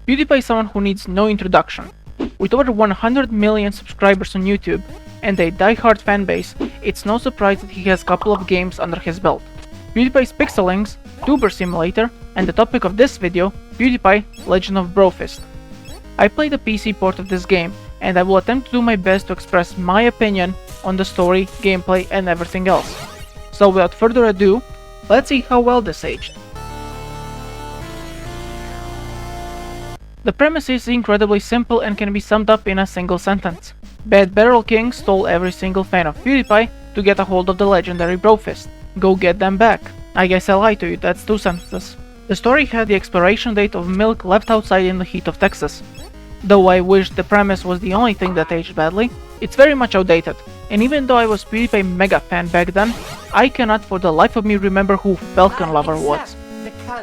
PewDiePie is someone who needs no introduction. With over 100 million subscribers on YouTube and a diehard fanbase, it's no surprise that he has a couple of games under his belt. Pewdiepie's Pixelings, Tuber Simulator, and the topic of this video, PewDiePie Legend of Brofist. I played the PC port of this game, and I will attempt to do my best to express my opinion on the story, gameplay, and everything else. So without further ado, let's see how well this aged. The premise is incredibly simple and can be summed up in a single sentence. Bad Barrel King stole every single fan of PewDiePie to get a hold of the legendary Brofist. Go get them back. I guess I lied to you, that's 2 sentences. The story had the expiration date of milk left outside in the heat of Texas. Though I wish the premise was the only thing that aged badly, it's very much outdated, and even though I was PewDiePie mega fan back then, I cannot for the life of me remember who Falcon Lover was.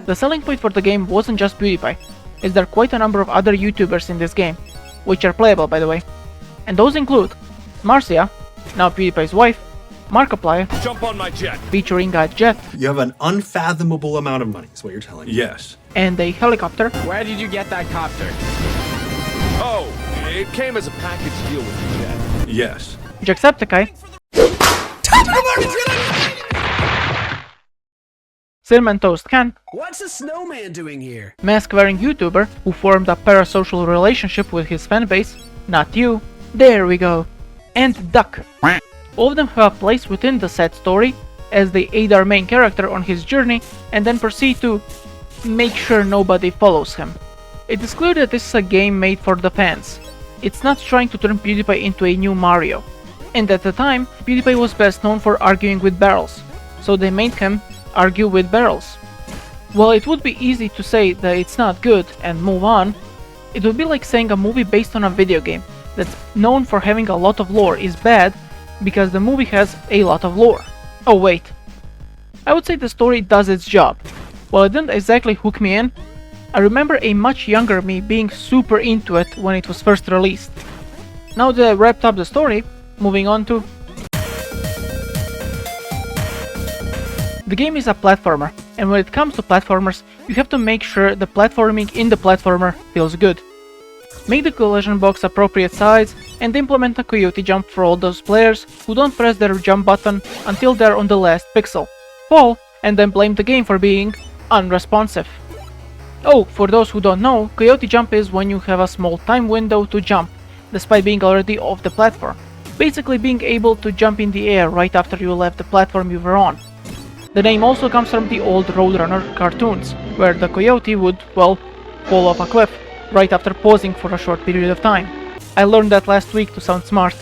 The selling point for the game wasn't just PewDiePie, as there are quite a number of other YouTubers in this game, which are playable by the way. And those include Marcia, now PewDiePie's wife, Markiplier, jump on my jet, featuring a jet. You have an unfathomable amount of money, is what you're telling me. Yes. And a helicopter. Where did you get that copter? Oh, it came as a package deal with the jet. Yes. Jacksepticeye. Cinnamon Toast Can. What's a snowman doing here? Mask-wearing YouTuber who formed a parasocial relationship with his fanbase. Not you. There we go. And Duck. All of them have a place within the said story, as they aid our main character on his journey and then proceed to make sure nobody follows him. It is clear that this is a game made for the fans. It's not trying to turn PewDiePie into a new Mario. And at the time, PewDiePie was best known for arguing with barrels, so they made him argue with barrels. While it would be easy to say that it's not good and move on, it would be like saying a movie based on a video game that's known for having a lot of lore is bad because the movie has a lot of lore. Oh wait, I would say the story does its job. While it didn't exactly hook me in, I remember a much younger me being super into it when it was first released. Now that I wrapped up the story, moving on to... The game is a platformer, and when it comes to platformers, you have to make sure the platforming in the platformer feels good. Make the collision box appropriate size, and implement a coyote jump for all those players who don't press their jump button until they're on the last pixel, fall, and then blame the game for being unresponsive. Oh, for those who don't know, coyote jump is when you have a small time window to jump, despite being already off the platform, basically being able to jump in the air right after you left the platform you were on. The name also comes from the old Roadrunner cartoons, where the coyote would, well, fall off a cliff, right after pausing for a short period of time. I learned that last week to sound smart.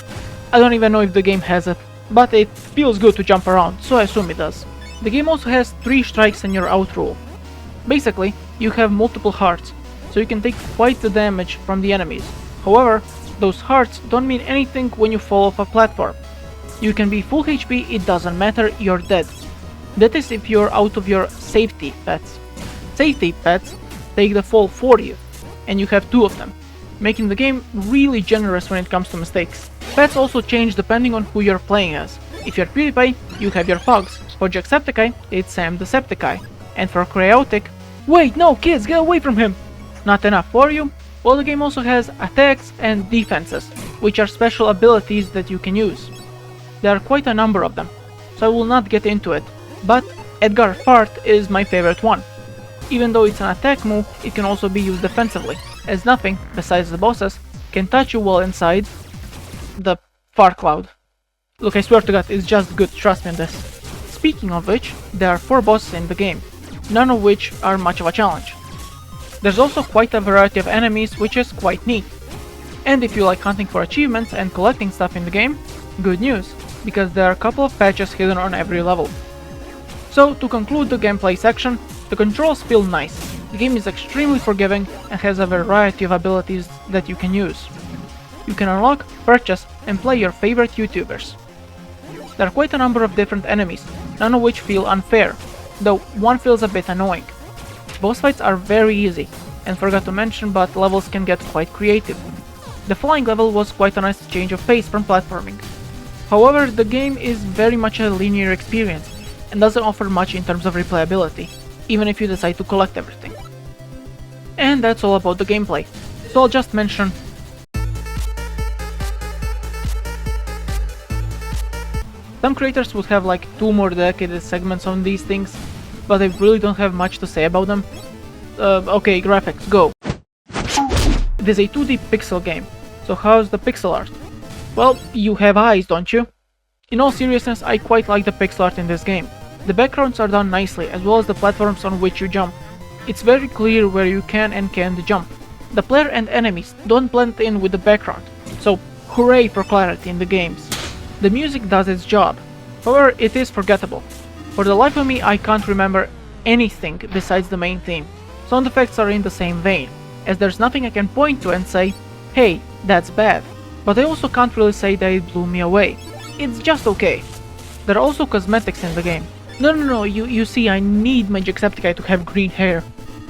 I don't even know if the game has it, but it feels good to jump around, so I assume it does. The game also has 3 strikes and you're out rule. Basically, you have multiple hearts, so you can take quite the damage from the enemies. However, those hearts don't mean anything when you fall off a platform. You can be full HP, it doesn't matter, you're dead. That is if you're out of your safety pets. Safety pets take the fall for you, and you have 2 of them, making the game really generous when it comes to mistakes. Pets also change depending on who you're playing as. If you're PewDiePie, you have your Pogs. For Jacksepticeye, it's Sam Decepticeye. And for Chaotic, wait, no, kids, get away from him! Not enough for you? Well, the game also has attacks and defenses, which are special abilities that you can use. There are quite a number of them, so I will not get into it, but Edgar Fart is my favorite one. Even though it's an attack move, it can also be used defensively, as nothing, besides the bosses, can touch you while inside the fart cloud. Look, I swear to God, it's just good, trust me on this. Speaking of which, there are 4 bosses in the game, none of which are much of a challenge. There's also quite a variety of enemies, which is quite neat. And if you like hunting for achievements and collecting stuff in the game, good news, because there are a couple of patches hidden on every level. So, to conclude the gameplay section, the controls feel nice, the game is extremely forgiving and has a variety of abilities that you can use. You can unlock, purchase, and play your favorite YouTubers. There are quite a number of different enemies, none of which feel unfair, though one feels a bit annoying. Boss fights are very easy, and forgot to mention, but levels can get quite creative. The flying level was quite a nice change of pace from platforming. However, the game is very much a linear experience, and doesn't offer much in terms of replayability, even if you decide to collect everything. And that's all about the gameplay. So I'll just mention some creators would have like 2 more dedicated segments on these things, but I really don't have much to say about them. Okay, graphics, go. It is a 2D pixel game, so how's the pixel art? Well, you have eyes, don't you? In all seriousness, I quite like the pixel art in this game. The backgrounds are done nicely, as well as the platforms on which you jump. It's very clear where you can and can't jump. The player and enemies don't blend in with the background, so hooray for clarity in the games. The music does its job, however it is forgettable. For the life of me I can't remember anything besides the main theme. Sound effects are in the same vein, as there's nothing I can point to and say, hey, that's bad. But I also can't really say that it blew me away. It's just okay. There are also cosmetics in the game. No, you see, I need my Jacksepticeye to have green hair.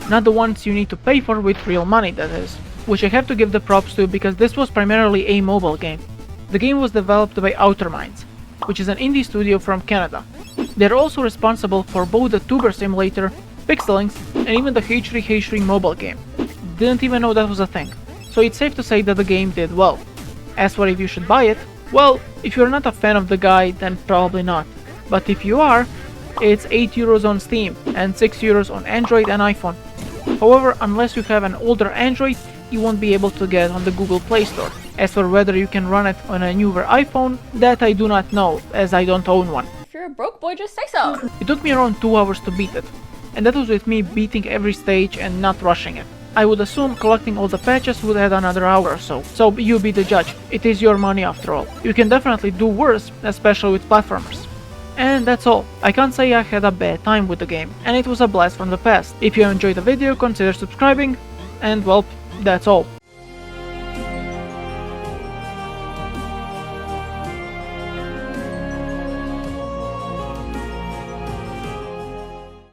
Not the ones you need to pay for with real money, that is. Which I have to give the props to because this was primarily a mobile game. The game was developed by Outer Minds, which is an indie studio from Canada. They're also responsible for both the Tuber Simulator, Pixelings, and even the H3 mobile game. Didn't even know that was a thing. So it's safe to say that the game did well. As for if you should buy it, well, if you're not a fan of the guy, then probably not. But if you are, it's 8 euros on Steam and 6 euros on Android and iPhone. However, unless you have an older Android, you won't be able to get it on the Google Play Store. As for whether you can run it on a newer iPhone, that I do not know, as I don't own one. If you're a broke boy, just say so. It took me around 2 hours to beat it, and that was with me beating every stage and not rushing it. I would assume collecting all the patches would add another hour or so. So you be the judge, it is your money after all. You can definitely do worse, especially with platformers. And that's all. I can't say I had a bad time with the game, and it was a blast from the past. If you enjoyed the video, consider subscribing, and well, that's all.